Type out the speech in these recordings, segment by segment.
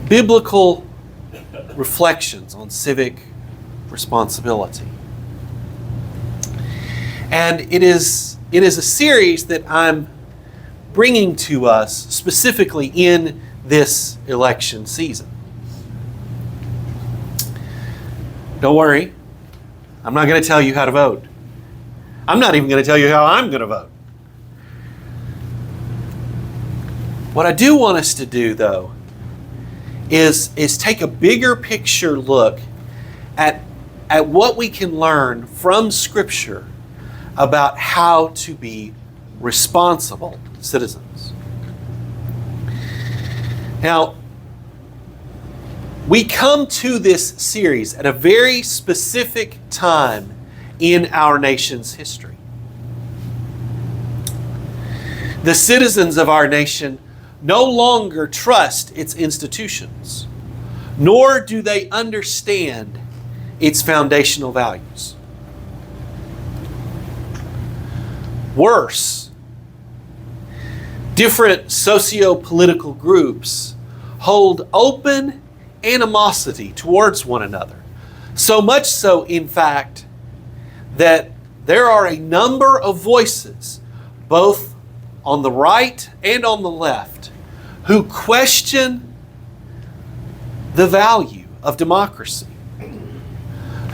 biblical reflections on civic responsibility. And it is a series that I'm bringing to us specifically in this election season. Don't worry, I'm not going to tell you how to vote. I'm not even going to tell you how I'm going to vote. What I do want us to do, though, is take a bigger picture look at what we can learn from Scripture about how to be responsible citizens. Now, we come to this series at a very specific time in our nation's history. The citizens of our nation no longer trust its institutions, nor do they understand its foundational values. Worse, different socio-political groups hold open animosity towards one another. So much so, in fact, that there are a number of voices, both on the right and on the left, who question the value of democracy,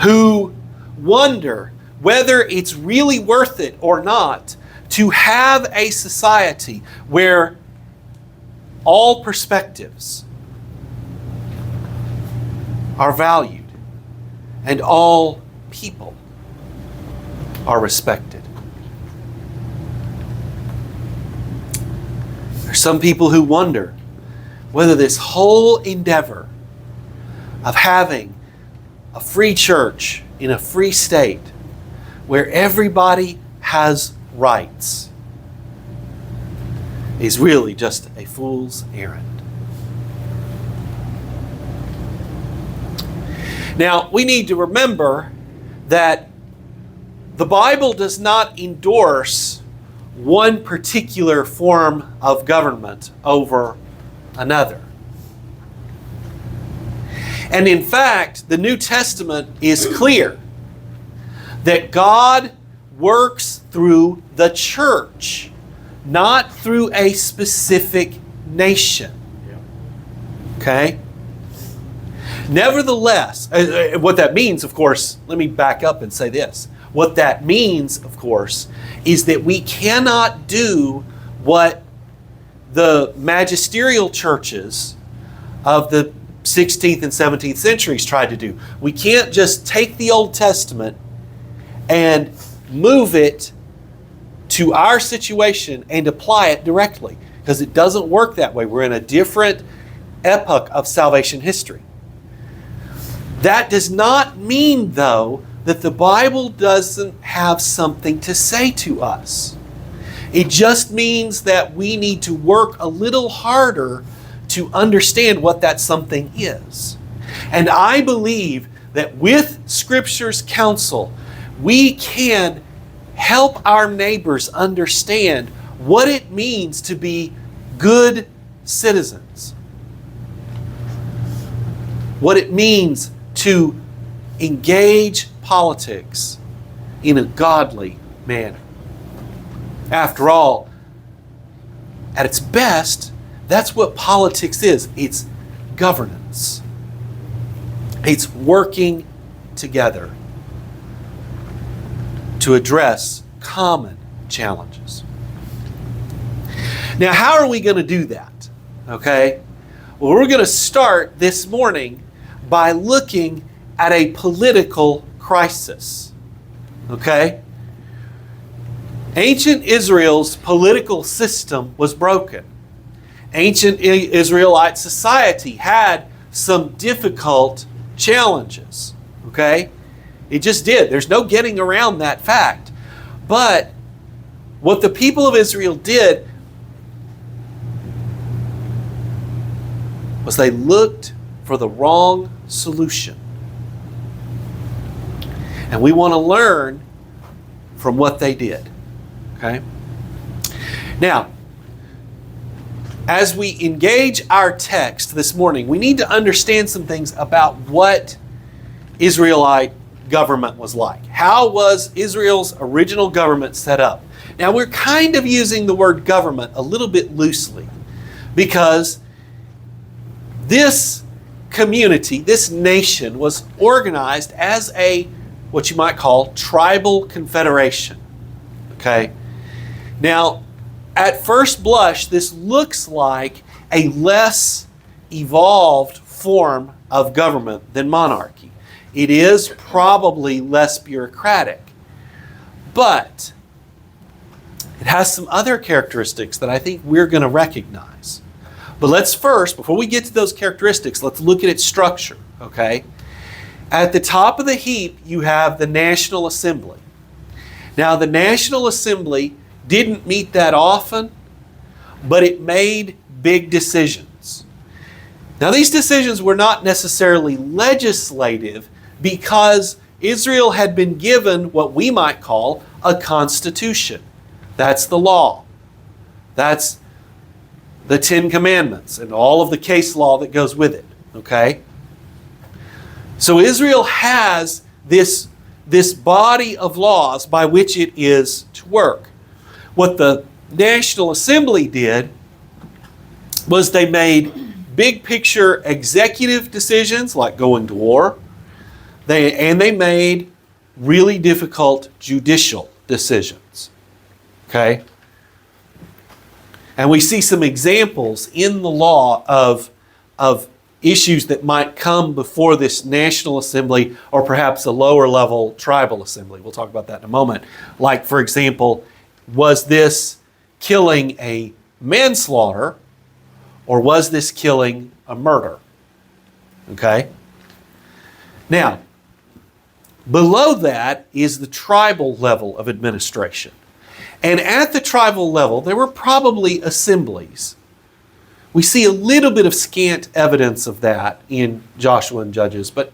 who wonder whether it's really worth it or not to have a society where all perspectives are valued and all people are respected. There are some people who wonder whether this whole endeavor of having a free church in a free state where everybody has rights is really just a fool's errand. Now, we need to remember that the Bible does not endorse one particular form of government over another. And in fact, the New Testament is clear that God works through the church, not through a specific nation. Okay? Nevertheless, what that means, of course, let me back up and say this. What that means, of course, is that we cannot do what the magisterial churches of the 16th and 17th centuries tried to do. We can't just take the Old Testament and move it to our situation and apply it directly, because it doesn't work that way. We're in a different epoch of salvation history. That does not mean, though, that the Bible doesn't have something to say to us. It just means that we need to work a little harder to understand what that something is. And I believe that with Scripture's counsel, we can help our neighbors understand what it means to be good citizens. What it means to engage politics in a godly manner. After all, at its best, that's what politics is. It's governance. It's working together to address common challenges. Now, how are we going to do that? Okay? Well, we're going to start this morning by looking at a political crisis. Okay? Ancient Israel's political system was broken. Ancient Israelite society had some difficult challenges. Okay? It just did. There's no getting around that fact. But what the people of Israel did was they looked for the wrong solution. And we want to learn from what they did. Okay? Now, as we engage our text this morning, we need to understand some things about what Israelite government was like. How was Israel's original government set up? Now, we're kind of using the word government a little bit loosely because this community, this nation, was organized as a, what you might call, tribal confederation. Okay? Now, at first blush, this looks like a less evolved form of government than monarchy. It is probably less bureaucratic, but it has some other characteristics that I think we're going to recognize. But let's first, before we get to those characteristics, let's look at its structure, okay? At the top of the heap, you have the National Assembly. Now, the National Assembly didn't meet that often, but it made big decisions. Now, these decisions were not necessarily legislative because Israel had been given what we might call a constitution. That's the law. That's the Ten Commandments and all of the case law that goes with it. Okay? So Israel has this body of laws by which it is to work. What the National Assembly did was they made big picture executive decisions like going to war. They made really difficult judicial decisions. Okay? And we see some examples in the law of issues that might come before this National Assembly or perhaps a lower level tribal assembly. We'll talk about that in a moment. Like, for example, was this killing a manslaughter or was this killing a murder? Okay? Now, below that is the tribal level of administration. And at the tribal level, there were probably assemblies. We see a little bit of scant evidence of that in Joshua and Judges, but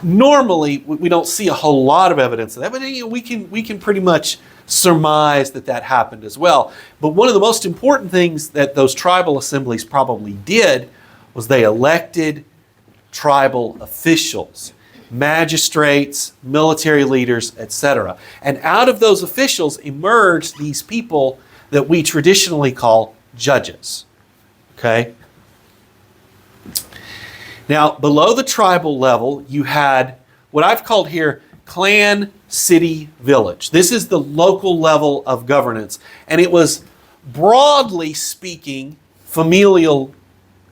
normally we don't see a whole lot of evidence of that. But we can pretty much surmise that happened as well. But one of the most important things that those tribal assemblies probably did was they elected tribal officials, magistrates, military leaders, etc. And out of those officials emerged these people that we traditionally call judges. Okay? Now, below the tribal level, you had what I've called here clan, city, village. This is the local level of governance. And it was, broadly speaking, familial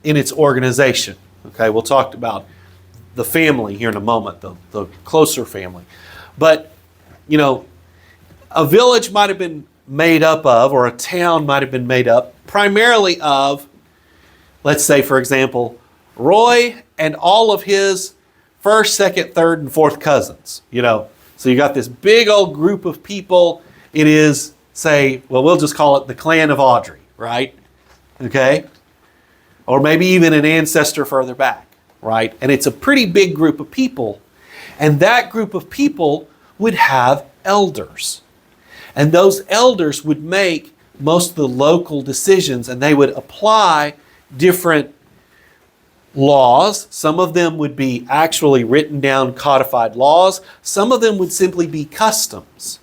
in its organization. Okay, we'll talk about the family here in a moment, the closer family. But, a village might have been made up of, or a town might have been made up primarily of, let's say, for example, Roy and all of his first, second, third, and fourth cousins. So you got this big old group of people. It is, say, well, we'll just call it the clan of Audrey, right? Okay? Or maybe even an ancestor further back, right? And it's a pretty big group of people. And that group of people would have elders. And those elders would make most of the local decisions, and they would apply different laws. Some of them would be actually written down codified laws. Some of them would simply be customs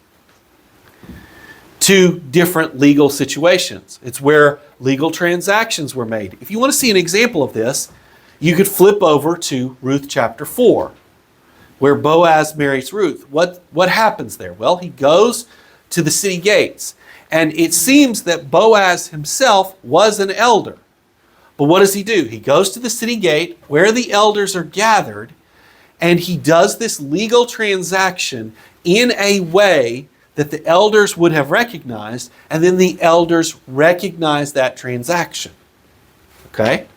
to different legal situations. It's where legal transactions were made. If you want to see an example of this, you could flip over to Ruth chapter 4, where Boaz marries Ruth. What happens there? Well, he goes to the city gates, and it seems that Boaz himself was an elder. But what does he do? He goes to the city gate where the elders are gathered, and he does this legal transaction in a way that the elders would have recognized, and then the elders recognize that transaction. Okay?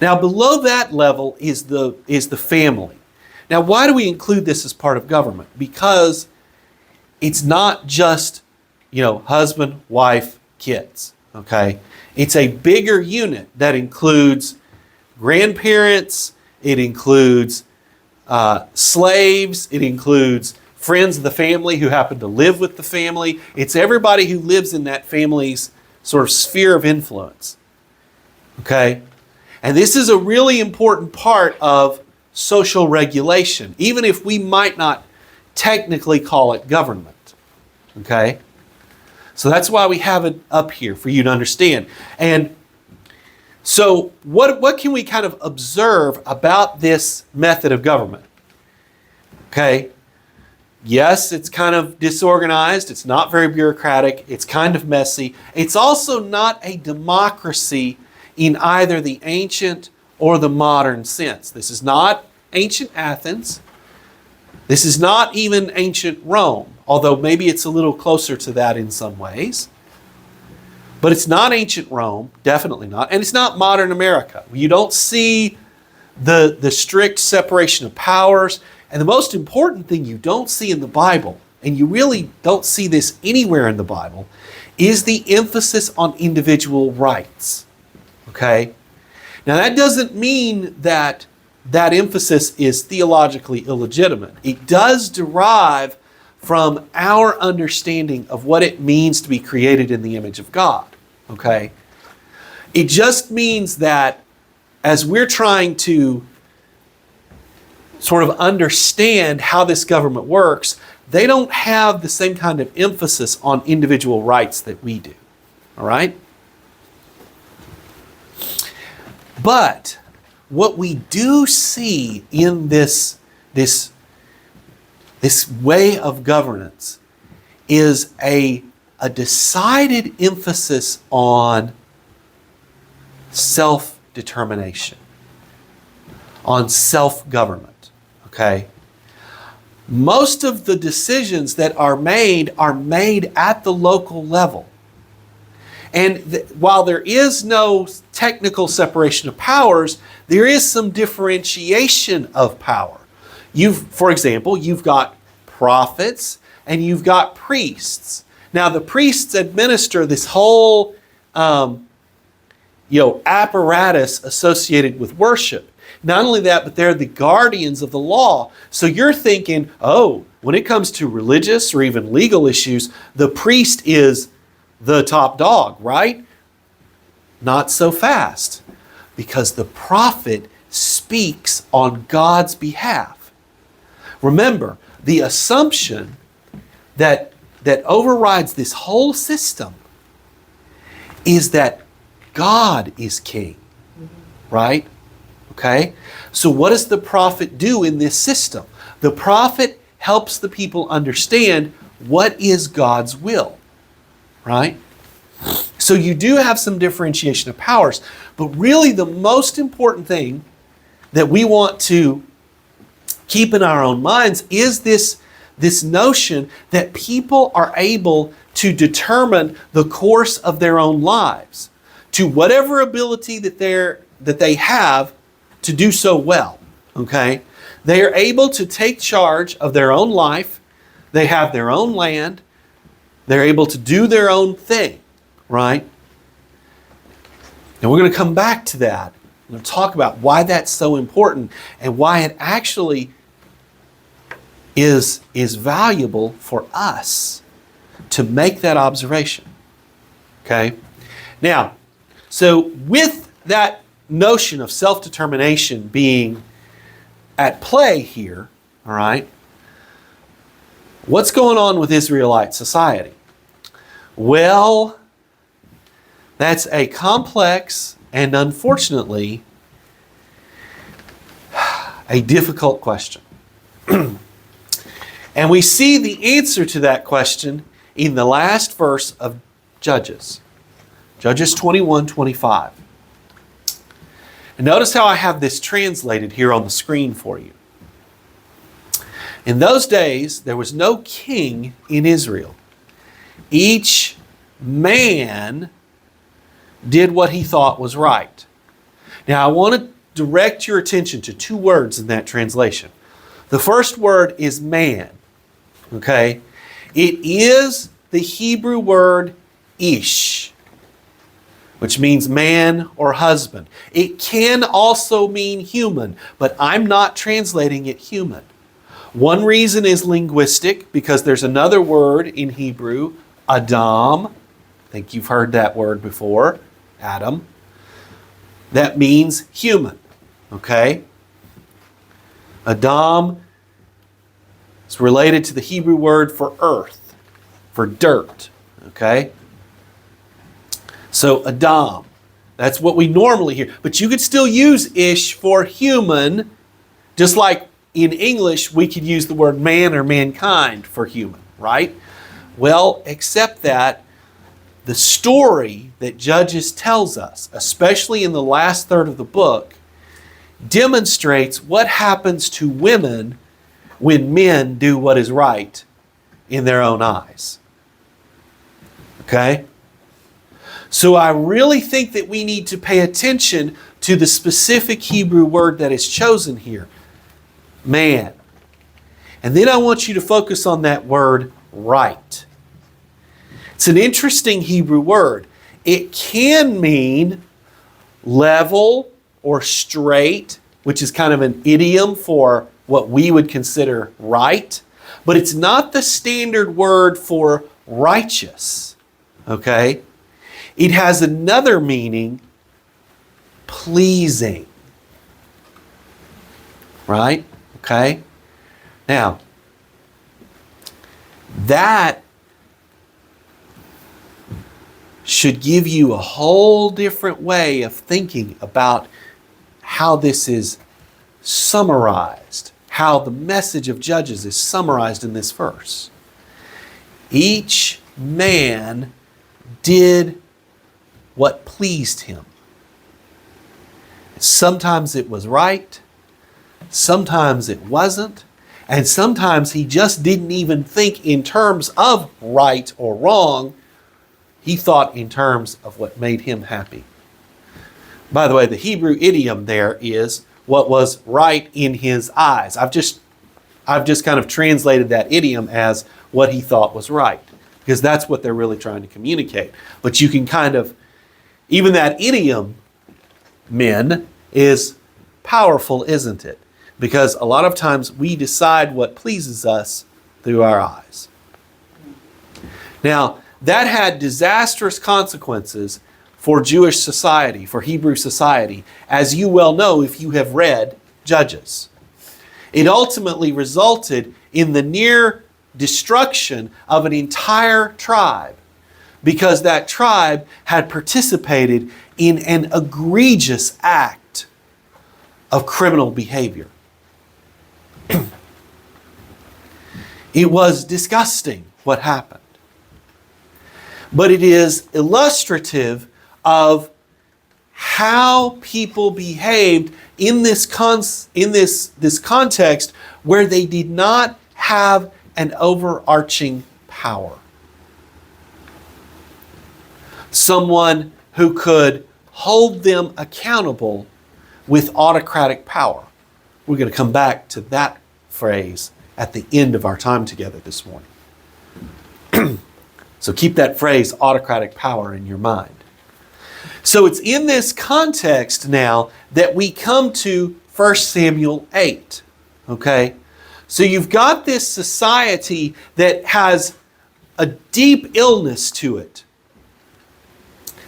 Now, below that level is the family. Now, why do we include this as part of government? Because it's not just, husband, wife, kids. Okay? It's a bigger unit that includes grandparents, it includes slaves, it includes friends of the family who happen to live with the family. It's everybody who lives in that family's sort of sphere of influence. Okay? And this is a really important part of social regulation, even if we might not technically call it government. Okay? So that's why we have it up here for you to understand. And so what can we kind of observe about this method of government? Okay? Yes, it's kind of disorganized. It's not very bureaucratic. It's kind of messy. It's also not a democracy in either the ancient or the modern sense. This is not ancient Athens. This is not even ancient Rome, although maybe it's a little closer to that in some ways. But it's not ancient Rome, definitely not. And it's not modern America. You don't see the strict separation of powers. And the most important thing you don't see in the Bible, and you really don't see this anywhere in the Bible, is the emphasis on individual rights. Okay? Now that doesn't mean that that emphasis is theologically illegitimate. It does derive from our understanding of what it means to be created in the image of God. Okay? It just means that as we're trying to sort of understand how this government works, they don't have the same kind of emphasis on individual rights that we do. All right? But what we do see in this way of governance is a decided emphasis on self-determination, on self-government. Okay? Most of the decisions that are made at the local level. And while there is no technical separation of powers, there is some differentiation of power. For example, you've got prophets and you've got priests. Now the priests administer this whole apparatus associated with worship. Not only that, but they're the guardians of the law. So you're thinking, oh, when it comes to religious or even legal issues, the priest is the top dog, right? Not so fast, because the prophet speaks on God's behalf. Remember, the assumption that overrides this whole system is that God is king, right? Okay? So what does the prophet do in this system? The prophet helps the people understand what is God's will, right? So you do have some differentiation of powers, but really the most important thing that we want to keep in our own minds is this notion that people are able to determine the course of their own lives to whatever ability that they have to do so well. Okay? They are able to take charge of their own life. They have their own land. They're able to do their own thing, right? And we're going to come back to that. We're going to talk about why that's so important and why it actually is valuable for us to make that observation. Okay? Now, so with that notion of self-determination being at play here, all right, what's going on with Israelite society? Well, that's a complex and unfortunately a difficult question. And we see the answer to that question in the last verse of Judges. Judges 21:25. And notice how I have this translated here on the screen for you. In those days, there was no king in Israel. Each man did what he thought was right. Now, I want to direct your attention to two words in that translation. The first word is man. Okay? It is the Hebrew word ish, which means man or husband. It can also mean human, but I'm not translating it human. One reason is linguistic, because there's another word in Hebrew, Adam, I think you've heard that word before, Adam. That means human, okay? Adam is related to the Hebrew word for earth, for dirt, okay? So Adam, that's what we normally hear. But you could still use ish for human, just like in English we could use the word man or mankind for human, right? Well, except that the story that Judges tells us, especially in the last third of the book, demonstrates what happens to women when men do what is right in their own eyes. Okay? So I really think that we need to pay attention to the specific Hebrew word that is chosen here. Man. And then I want you to focus on that word right. It's an interesting Hebrew word. It can mean level or straight, which is kind of an idiom for what we would consider right, but it's not the standard word for righteous. Okay? It has another meaning, pleasing. Right? Okay? Now, that should give you a whole different way of thinking about how this is summarized, how the message of Judges is summarized in this verse. Each man did what pleased him. Sometimes it was right, sometimes it wasn't, and sometimes he just didn't even think in terms of right or wrong. He thought in terms of what made him happy. By the way, the Hebrew idiom there is what was right in his eyes. I've just kind of translated that idiom as what he thought was right, because that's what they're really trying to communicate. But you can kind of, even that idiom, men, is powerful, isn't it? Because a lot of times we decide what pleases us through our eyes. Now, that had disastrous consequences for Jewish society, for Hebrew society, as you well know if you have read Judges. It ultimately resulted in the near destruction of an entire tribe because that tribe had participated in an egregious act of criminal behavior. It was disgusting what happened. But it is illustrative of how people behaved in this context where they did not have an overarching power. Someone who could hold them accountable with autocratic power. We're going to come back to that phrase at the end of our time together this morning. So keep that phrase, autocratic power, in your mind. So it's in this context now that we come to 1 Samuel 8. Okay? So you've got this society that has a deep illness to it.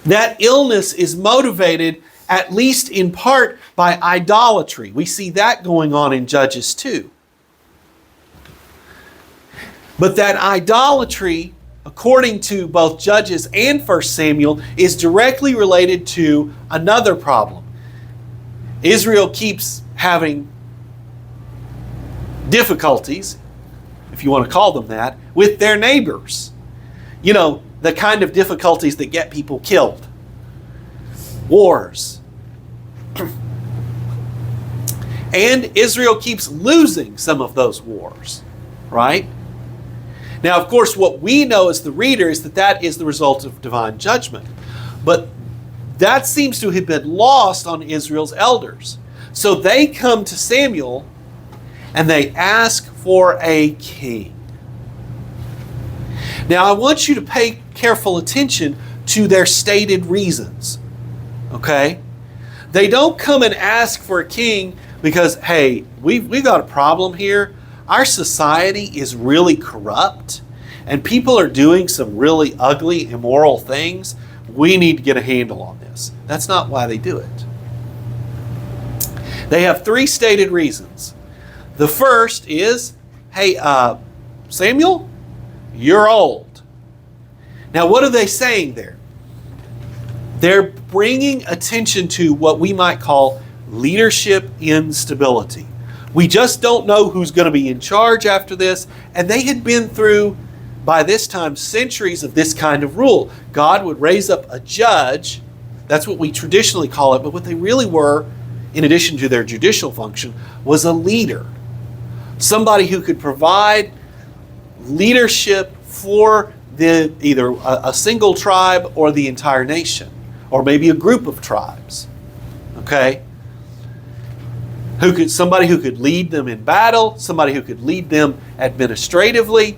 That illness is motivated, at least in part, by idolatry. We see that going on in Judges 2. But that idolatry, according to both Judges and 1 Samuel, is directly related to another problem. Israel keeps having difficulties, if you want to call them that, with their neighbors. You know, the kind of difficulties that get people killed. Wars. And Israel keeps losing some of those wars, right? Now, of course, what we know as the reader is that that is the result of divine judgment. But that seems to have been lost on Israel's elders. So they come to Samuel and they ask for a king. Now, I want you to pay careful attention to their stated reasons. Okay? They don't come and ask for a king because, hey, we've got a problem here. Our society is really corrupt, and people are doing some really ugly, immoral things, we need to get a handle on this. That's not why they do it. They have three stated reasons. The first is, hey, Samuel, you're old. Now, what are they saying there? They're bringing attention to what we might call leadership instability. We just don't know who's going to be in charge after this. And they had been through, by this time, centuries of this kind of rule. God would raise up a judge. That's what we traditionally call it. But what they really were, in addition to their judicial function, was a leader. Somebody who could provide leadership for either a single tribe or the entire nation, or maybe a group of tribes. Okay? Somebody who could lead them in battle, somebody who could lead them administratively.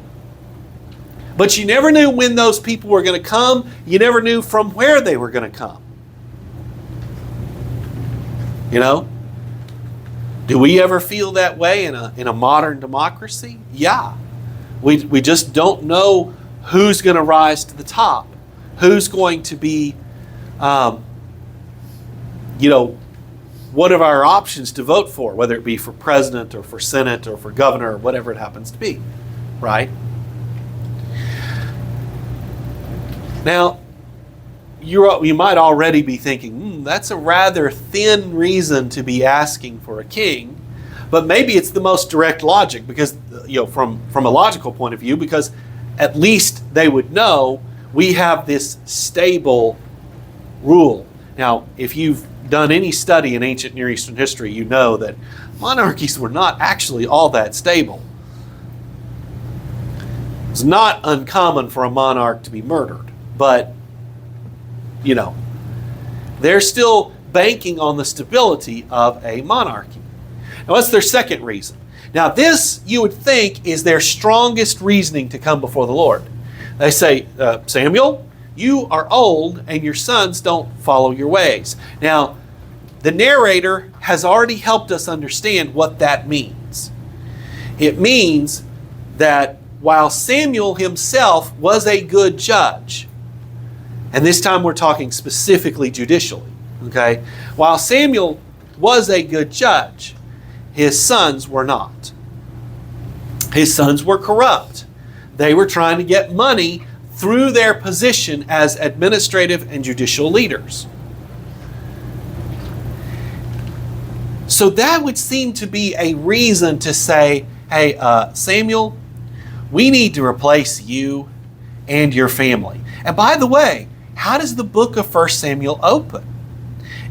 But you never knew when those people were going to come. You never knew from where they were going to come. You know? Do we ever feel that way in a modern democracy? Yeah. We just don't know who's going to rise to the top. Who's going to be, what are our options to vote for, whether it be for president or for senate or for governor or whatever it happens to be, right? Now, you might already be thinking, that's a rather thin reason to be asking for a king, but maybe it's the most direct logic because, from a logical point of view, because at least they would know we have this stable rule. Now, if you've done any study in ancient Near Eastern history, you know that monarchies were not actually all that stable. It's not uncommon for a monarch to be murdered, but, they're still banking on the stability of a monarchy. Now, what's their second reason? Now, this, you would think, is their strongest reasoning to come before the Lord. They say, Samuel, you are old and your sons don't follow your ways. Now, the narrator has already helped us understand what that means. It means that while Samuel himself was a good judge, and this time we're talking specifically judicially, okay? While Samuel was a good judge, his sons were not. His sons were corrupt. They were trying to get money through their position as administrative and judicial leaders. So that would seem to be a reason to say, hey, Samuel, we need to replace you and your family. And by the way, how does the book of 1 Samuel open?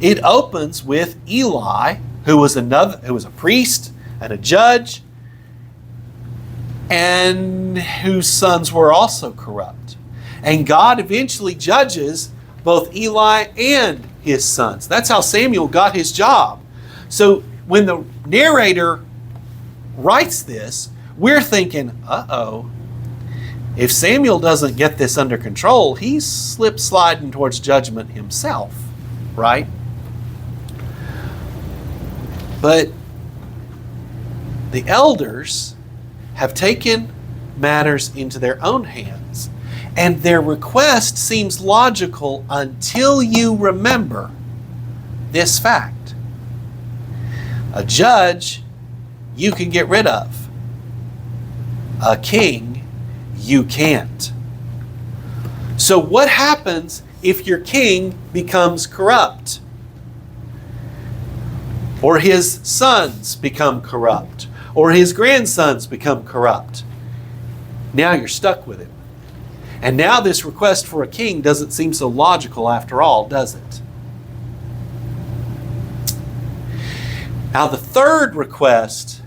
It opens with Eli, who was a priest and a judge, and whose sons were also corrupt. And God eventually judges both Eli and his sons. That's how Samuel got his job. So when the narrator writes this, we're thinking, if Samuel doesn't get this under control, he's sliding towards judgment himself, right? But the elders have taken matters into their own hands, and their request seems logical until you remember this fact. A judge you can get rid of. A king you can't. So what happens if your king becomes corrupt? Or his sons become corrupt? Or his grandsons become corrupt? Now you're stuck with him. And now this request for a king doesn't seem so logical after all, does it? Now the third request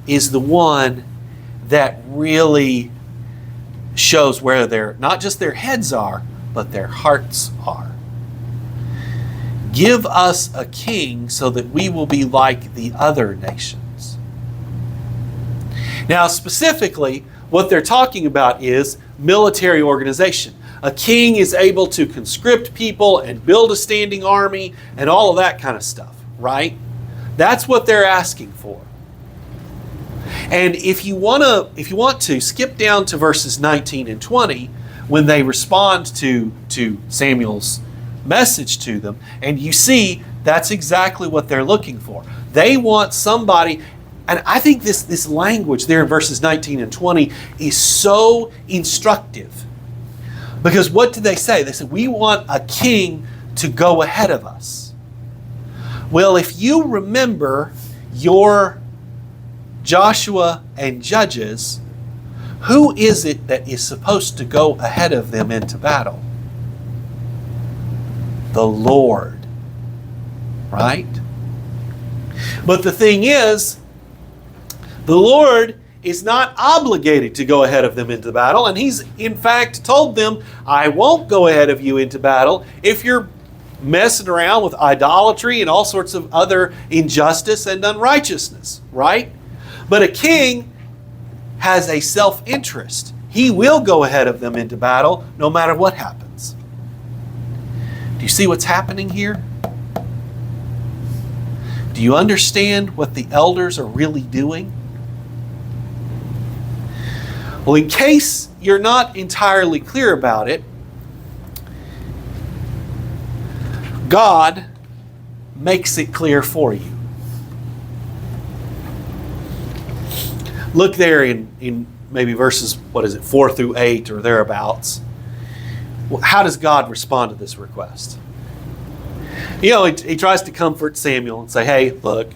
is the one that really shows where not just their heads are, but their hearts are. Give us a king so that we will be like the other nations. Now specifically, what they're talking about is military organization. A king is able to conscript people and build a standing army and all of that kind of stuff, right? That's what they're asking for. And if you want to skip down to verses 19 and 20, when they respond to Samuel's message to them, and you see that's exactly what they're looking for. They want somebody, and I think this language there in verses 19 and 20 is so instructive. Because what did they say? They said, we want a king to go ahead of us. Well, if you remember your Joshua and Judges, who is it that is supposed to go ahead of them into battle? The Lord. Right? But the thing is, the Lord is not obligated to go ahead of them into battle, and He's in fact told them, I won't go ahead of you into battle if you're messing around with idolatry and all sorts of other injustice and unrighteousness, right? But a king has a self-interest. He will go ahead of them into battle no matter what happens. Do you see what's happening here? Do you understand what the elders are really doing? Well, in case you're not entirely clear about it, God makes it clear for you. Look there in maybe verses, 4 through 8 or thereabouts. Well, how does God respond to this request? You know, he tries to comfort Samuel and say, hey, look,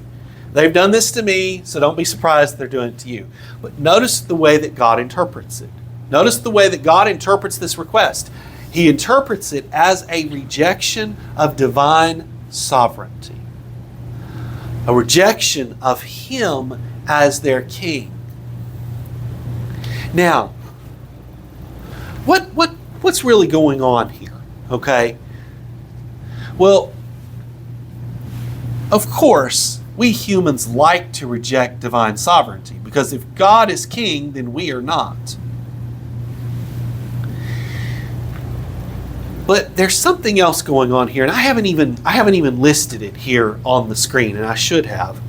they've done this to me, so don't be surprised they're doing it to you. But notice the way that God interprets it. Notice the way that God interprets this request. He interprets it as a rejection of divine sovereignty. A rejection of Him as their king. Now, what's really going on here? Okay? Well, of course, we humans like to reject divine sovereignty, because if God is king, then we are not. But there's something else going on here, and I haven't even listed it here on the screen, and I should have.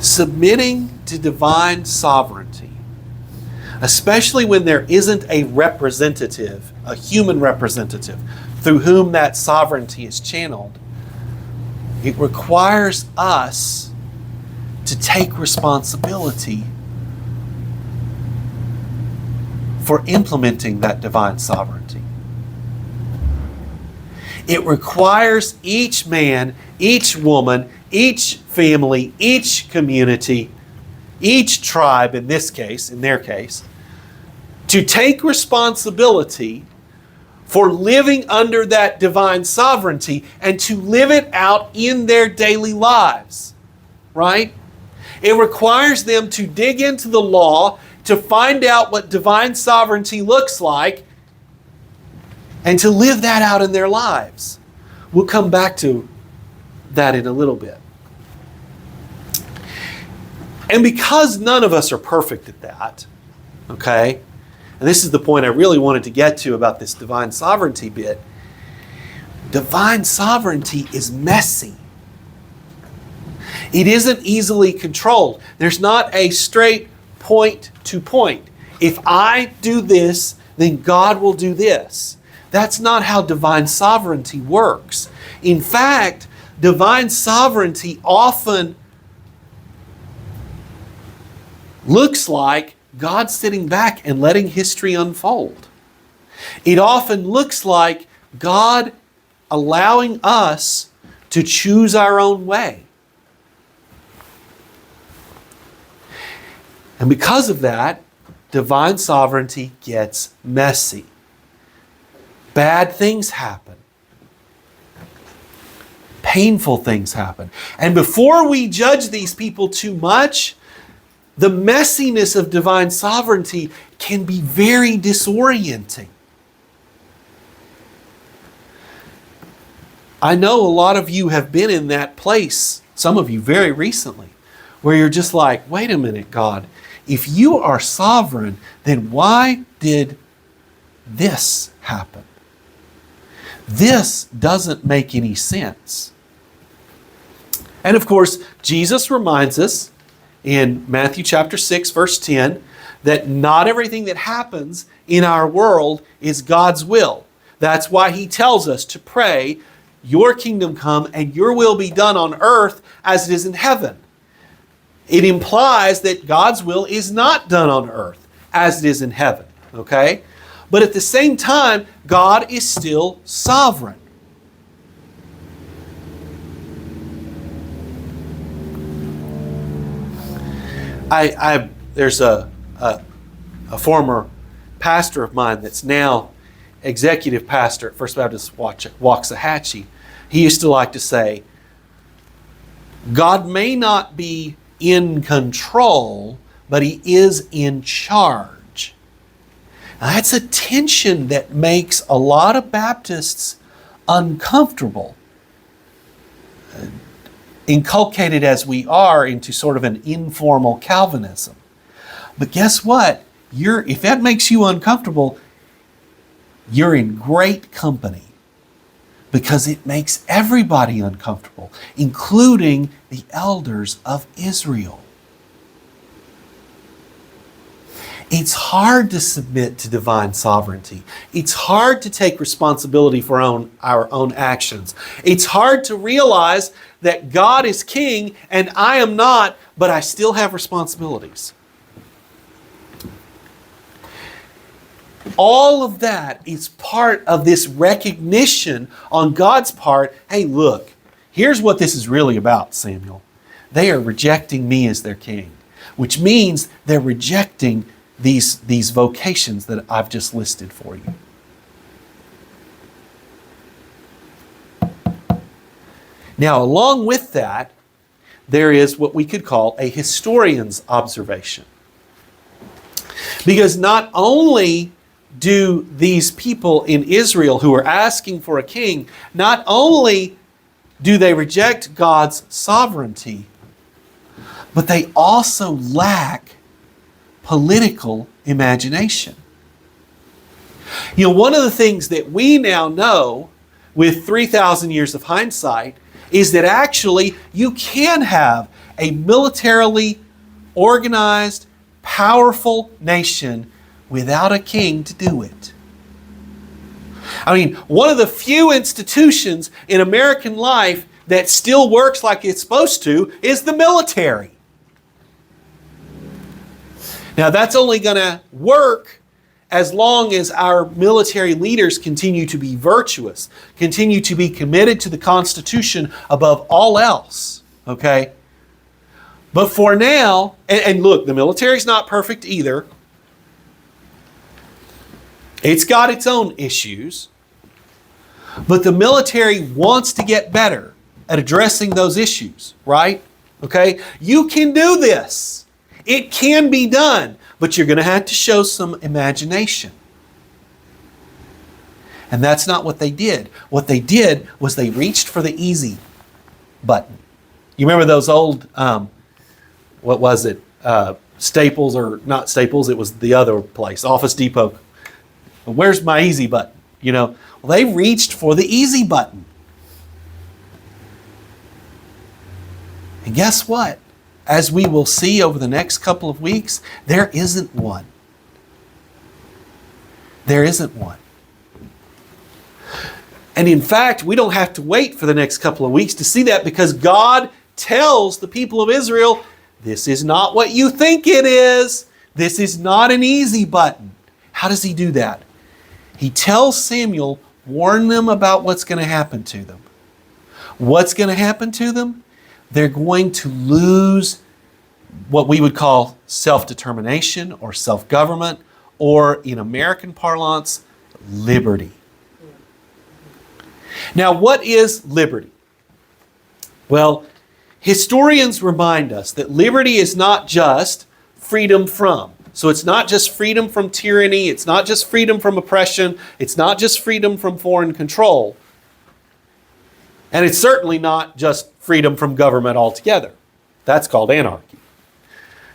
Submitting to divine sovereignty, especially when there isn't a representative, a human representative, through whom that sovereignty is channeled, it requires us to take responsibility for implementing that divine sovereignty. It requires each man, each woman, each family, each community, each tribe in their case, to take responsibility for living under that divine sovereignty and to live it out in their daily lives, right? It requires them to dig into the law to find out what divine sovereignty looks like and to live that out in their lives. We'll come back to that in a little bit. And because none of us are perfect at that, okay, and this is the point I really wanted to get to about this divine sovereignty bit. Divine sovereignty is messy. It isn't easily controlled. There's not a straight point to point. If I do this, then God will do this. That's not how divine sovereignty works. In fact, divine sovereignty often looks like God sitting back and letting history unfold. It often looks like God allowing us to choose our own way. And because of that, divine sovereignty gets messy. Bad things happen. Painful things happen. And before we judge these people too much, the messiness of divine sovereignty can be very disorienting. I know a lot of you have been in that place, some of you very recently, where you're just like, wait a minute, God, if you are sovereign, then why did this happen? This doesn't make any sense. And of course, Jesus reminds us in Matthew chapter 6, verse 10, that not everything that happens in our world is God's will. That's why he tells us to pray, your kingdom come and your will be done on earth as it is in heaven. It implies that God's will is not done on earth as it is in heaven. Okay? But at the same time, God is still sovereign. There's a former pastor of mine that's now executive pastor at First Baptist Waxahachie. He used to like to say, God may not be in control, but he is in charge. Now, that's a tension that makes a lot of Baptists uncomfortable, inculcated as we are into sort of an informal Calvinism. But guess what? If that makes you uncomfortable, you're in great company, because it makes everybody uncomfortable, including the elders of Israel. It's hard to submit to divine sovereignty. It's hard to take responsibility for our own actions. It's hard to realize that God is king and I am not, but I still have responsibilities. All of that is part of this recognition on God's part. Hey, look, here's what this is really about, Samuel. They are rejecting me as their king, which means they're rejecting these vocations that I've just listed for you. Now, along with that, there is what we could call a historian's observation. Because not only do these people in Israel who are asking for a king, not only do they reject God's sovereignty, but they also lack political imagination. You know, one of the things that we now know with 3,000 years of hindsight is that actually you can have a militarily organized, powerful nation without a king to do it. I mean, one of the few institutions in American life that still works like it's supposed to is the military. Now, that's only going to work as long as our military leaders continue to be virtuous, continue to be committed to the Constitution above all else. Okay? But for now, and look, the military's not perfect either. It's got its own issues. But the military wants to get better at addressing those issues, right? Okay? You can do this. It can be done, but you're going to have to show some imagination. And that's not what they did. What they did was they reached for the easy button. You remember those old, what was it? Staples, or not Staples, it was the other place, Office Depot. Where's my easy button? You know, well, they reached for the easy button. And guess what? As we will see over the next couple of weeks, there isn't one. There isn't one. And in fact, we don't have to wait for the next couple of weeks to see that, because God tells the people of Israel, this is not what you think it is. This is not an easy button. How does he do that? He tells Samuel, warn them about what's going to happen to them. What's going to happen to them? They're going to lose what we would call self-determination or self-government, or in American parlance, liberty. Now, what is liberty? Well, historians remind us that liberty is not just freedom from. So it's not just freedom from tyranny, it's not just freedom from oppression, it's not just freedom from foreign control. And it's certainly not just freedom from government altogether. That's called anarchy.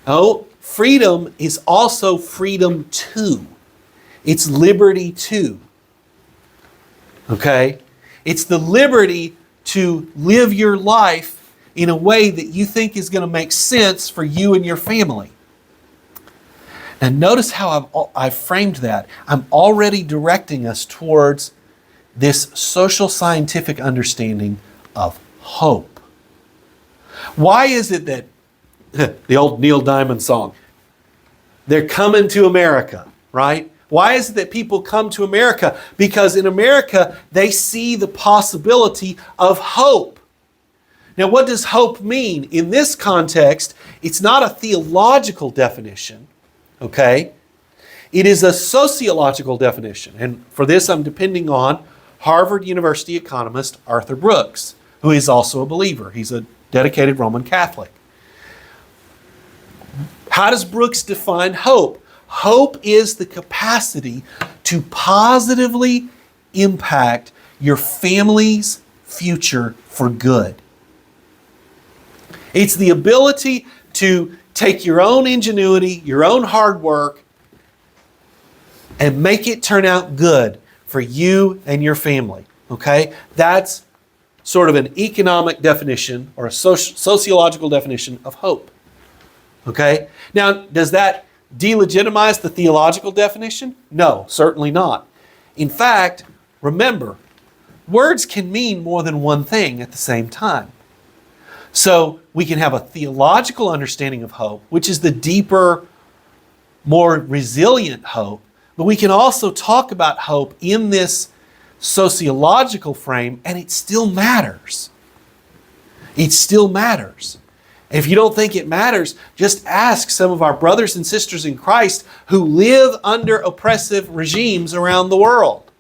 No, freedom is also freedom to. It's liberty to. Okay? It's the liberty to live your life in a way that you think is going to make sense for you and your family. And notice how I've framed that. I'm already directing us towards this social scientific understanding of hope. Why is it that the old Neil Diamond song, they're coming to America, right? Why is it that people come to America? Because in America, they see the possibility of hope. Now, what does hope mean? In this context, it's not a theological definition, okay? It is a sociological definition. And for this, I'm depending on Harvard University economist Arthur Brooks, who is also a believer. He's a dedicated Roman Catholic. How does Brooks define hope? Hope is the capacity to positively impact your family's future for good. It's the ability to take your own ingenuity, your own hard work, and make it turn out good for you and your family. Okay? That's sort of an economic definition or a sociological definition of hope. Okay? Now, does that delegitimize the theological definition? No, certainly not. In fact, remember, words can mean more than one thing at the same time. So we can have a theological understanding of hope, which is the deeper, more resilient hope, but we can also talk about hope in this sociological frame, and it still matters. It still matters. If you don't think it matters, just ask some of our brothers and sisters in Christ who live under oppressive regimes around the world,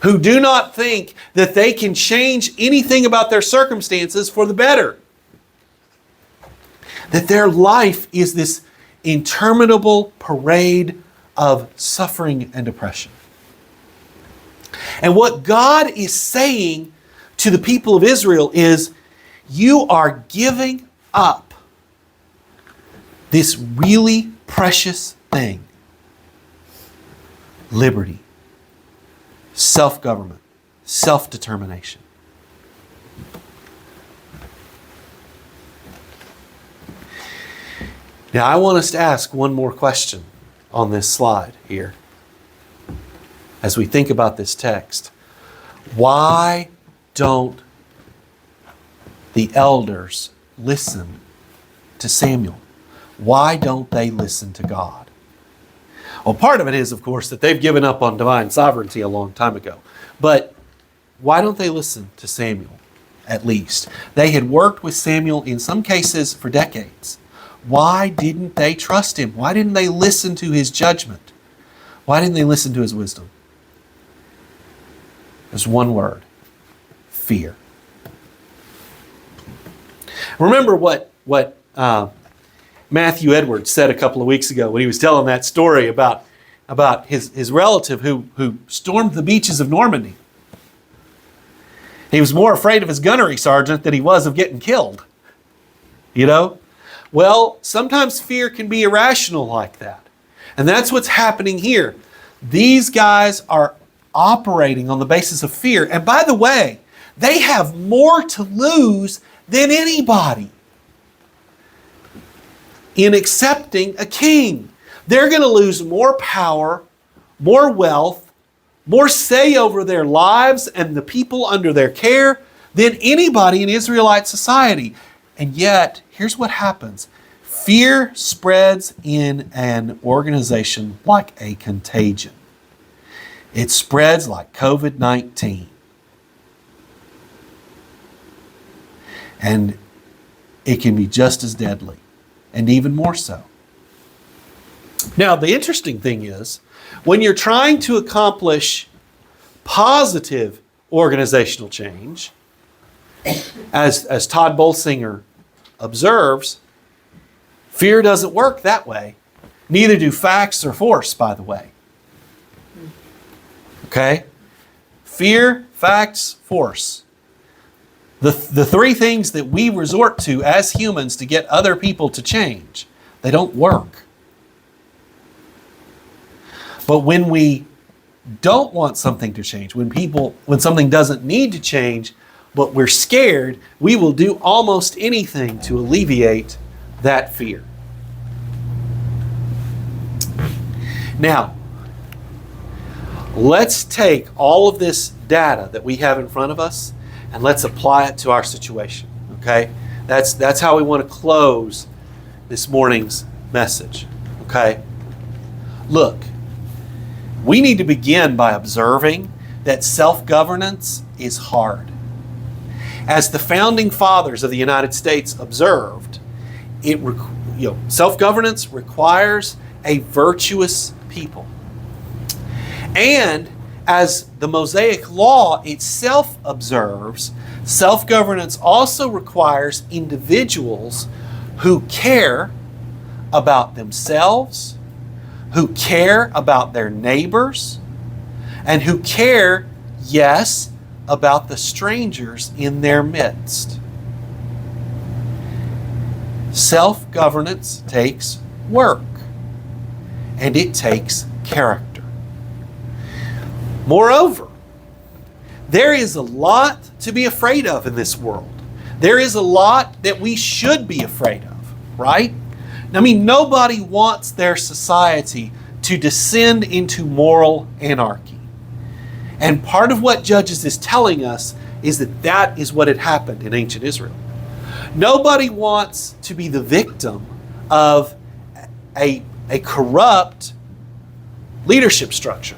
who do not think that they can change anything about their circumstances for the better. That their life is this interminable parade of suffering and oppression. And what God is saying to the people of Israel is, you are giving up this really precious thing. Liberty, self-government, self-determination. Now, I want us to ask one more question on this slide here as we think about this text. Why don't the elders listen to Samuel? Why don't they listen to God? Well, part of it is, of course, that they've given up on divine sovereignty a long time ago. But why don't they listen to Samuel, at least? They had worked with Samuel in some cases for decades. Why didn't they trust him? Why didn't they listen to his judgment? Why didn't they listen to his wisdom? There's one word: fear. Remember what Matthew Edwards said a couple of weeks ago when he was telling that story about his relative who stormed the beaches of Normandy. He was more afraid of his gunnery sergeant than he was of getting killed. You know? Well, sometimes fear can be irrational like that. And that's what's happening here. These guys are operating on the basis of fear. And by the way, they have more to lose than anybody in accepting a king. They're going to lose more power, more wealth, more say over their lives and the people under their care than anybody in Israelite society. And yet, here's what happens. Fear spreads in an organization like a contagion. It spreads like COVID-19. And it can be just as deadly, and even more so. Now, the interesting thing is, when you're trying to accomplish positive organizational change, as Todd Bolsinger observes, fear doesn't work that way. Neither do facts or force, by the way. Okay? Fear, facts, force. The three things that we resort to as humans to get other people to change, they don't work. But when we don't want something to change, when something doesn't need to change, but we're scared, we will do almost anything to alleviate that fear. Now, let's take all of this data that we have in front of us and let's apply it to our situation, okay? That's how we want to close this morning's message, okay? Look, we need to begin by observing that self-governance is hard. As the founding fathers of the United States observed, self-governance requires a virtuous people. And as the Mosaic Law itself observes, self-governance also requires individuals who care about themselves, who care about their neighbors, and who care, yes, about the strangers in their midst. Self-governance takes work, and it takes character. Moreover, there is a lot to be afraid of in this world. There is a lot that we should be afraid of, right? I mean, nobody wants their society to descend into moral anarchy. And part of what Judges is telling us is that that is what had happened in ancient Israel. Nobody wants to be the victim of a corrupt leadership structure,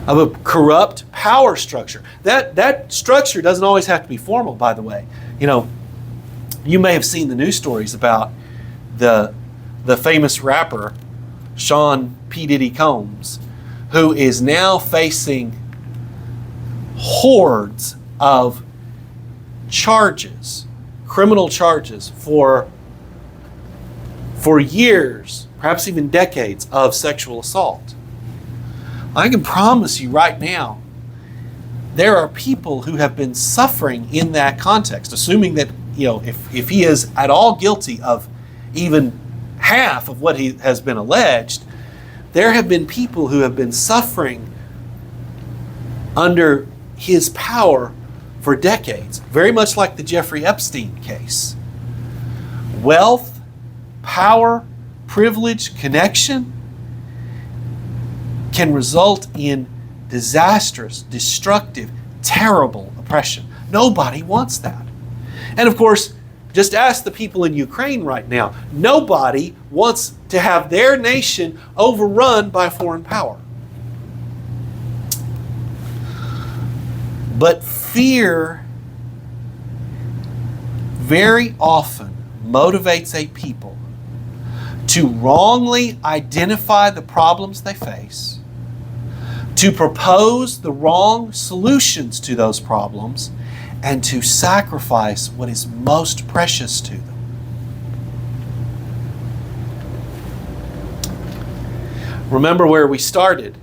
of a corrupt power structure. That structure doesn't always have to be formal, by the way. You may have seen the news stories about the famous rapper Sean P. Diddy Combs, who is now facing hordes of charges, criminal charges for years, perhaps even decades of sexual assault. I can promise you right now, there are people who have been suffering in that context, assuming that, if he is at all guilty of even half of what he has been alleged, there have been people who have been suffering under his power for decades, very much like the Jeffrey Epstein case. Wealth, power, privilege, connection can result in disastrous, destructive, terrible oppression. Nobody wants that. And of course, just ask the people in Ukraine right now. Nobody wants to have their nation overrun by a foreign power. But fear very often motivates a people to wrongly identify the problems they face, to propose the wrong solutions to those problems, and to sacrifice what is most precious to them. Remember where we started.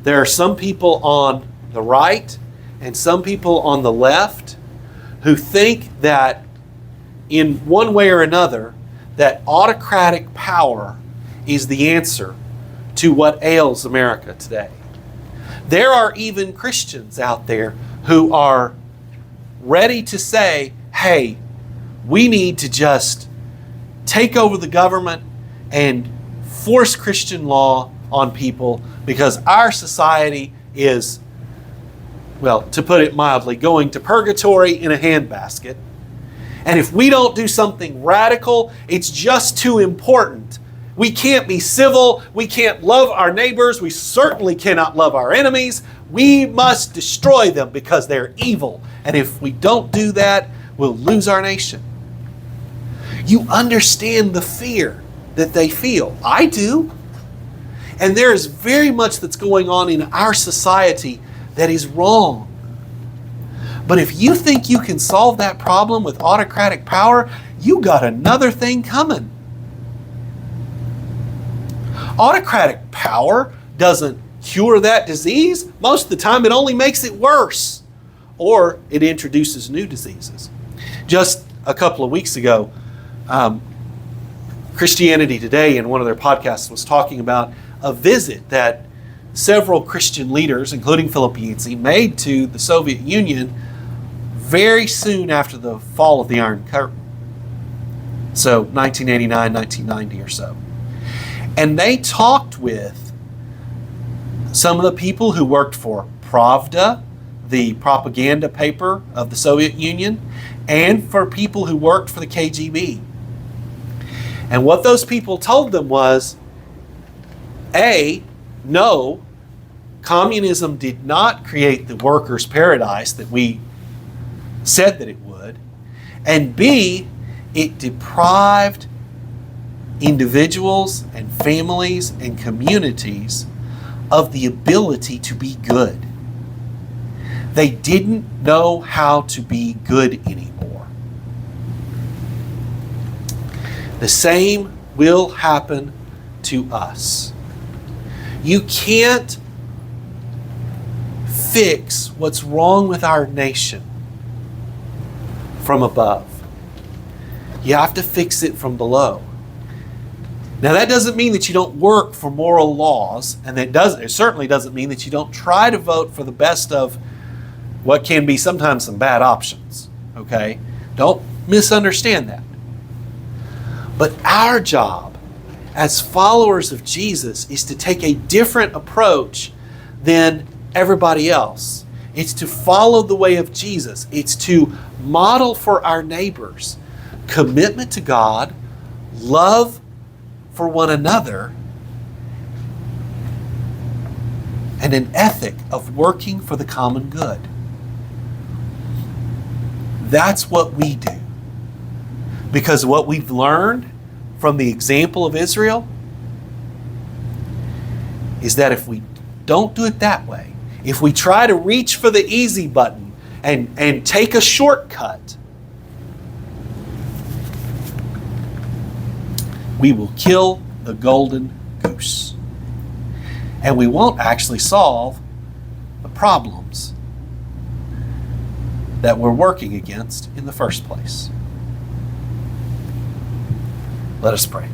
There are some people on the right and some people on the left who think that in one way or another, that autocratic power is the answer to what ails America today. There are even Christians out there who are ready to say, hey, we need to just take over the government and force Christian law on people because our society is, well, to put it mildly, going to purgatory in a handbasket. And if we don't do something radical, it's just too important. We can't be civil. We can't love our neighbors. We certainly cannot love our enemies. We must destroy them because they're evil. And if we don't do that, we'll lose our nation. You understand the fear that they feel. I do. And there is very much that's going on in our society that is wrong. But if you think you can solve that problem with autocratic power, you got another thing coming. Autocratic power doesn't cure that disease. Most of the time it only makes it worse. Or it introduces new diseases. Just a couple of weeks ago, Christianity Today in one of their podcasts was talking about a visit that several Christian leaders, including Philip Yancey, made to the Soviet Union very soon after the fall of the Iron Curtain. So 1989, 1990 or so. And they talked with some of the people who worked for Pravda, the propaganda paper of the Soviet Union, and for people who worked for the KGB. And what those people told them was, no, communism did not create the workers' paradise that we said that it would. And B, it deprived individuals and families and communities of the ability to be good. They didn't know how to be good anymore. The same will happen to us. You can't fix what's wrong with our nation from above. You have to fix it from below. Now that doesn't mean that you don't work for moral laws, and it certainly doesn't mean that you don't try to vote for the best of what can be sometimes some bad options. Okay? Don't misunderstand that. But our job as followers of Jesus is to take a different approach than everybody else. It's to follow the way of Jesus. It's to model for our neighbors commitment to God, love for one another, and an ethic of working for the common good. That's what we do. Because what we've learned from the example of Israel is that if we don't do it that way, if we try to reach for the easy button and take a shortcut, we will kill the golden goose. And we won't actually solve the problems that we're working against in the first place. Let us pray.